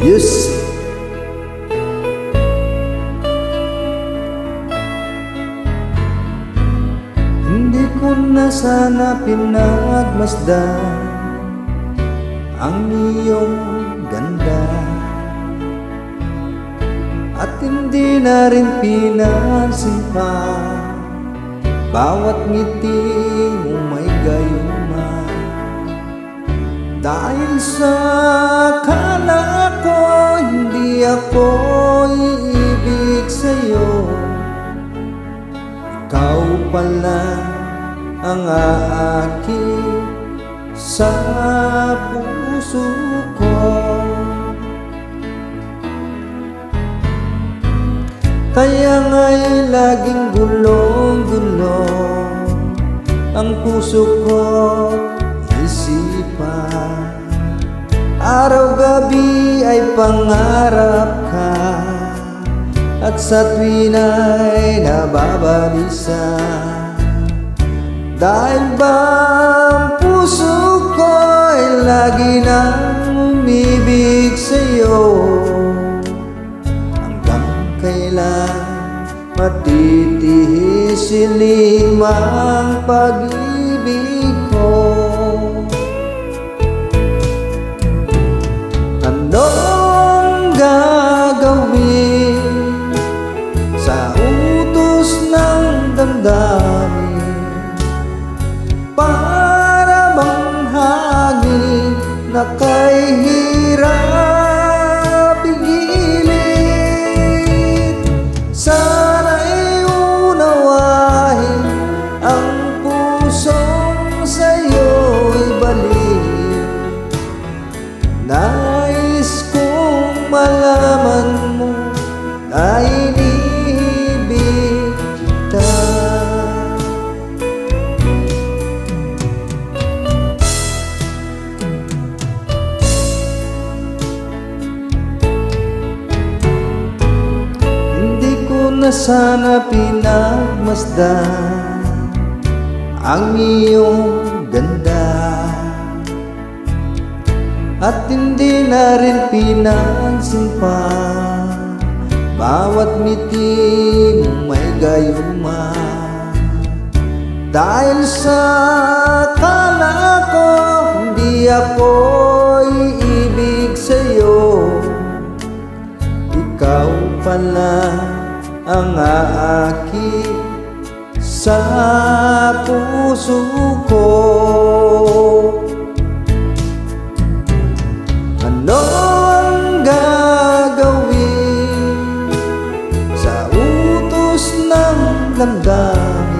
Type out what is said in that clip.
music. Hindi ko na sana pinagmasdan ang iyong ganda, at hindi na rin pinansin pa bawat ngiti mo may gayuma. Dahil sa akala ko hindi ako iibig sa'yo, ikaw pala ang aakit sa puso ko. Kaya nga'y laging gulong-gulong ang puso ko, isipan. Araw-gabi ay pangarap ka, at sa tuwin ay nababalisa. Dahil ba ang puso ko ay lagi nang umibig sa'yo, hanggang kailan matitiis limang pag-ibig ko? Anong gagawin sa utos ng damdamin, para bang hangin na kay hirap pigilin? Sana'y unawain ang pusong sa'yo'y balik. Nais kong malaman mo na inibig kita. Hindi ko na sana pinagmasdan ang iyong ganda, at hindi na rin pinansin pa bawat ngiti mo may gayuma. Dahil sa akala ko hindi ako iibig sa'yo, ikaw pala ang aakit sa puso ko. Anong gagawin sa utos ng damdamin,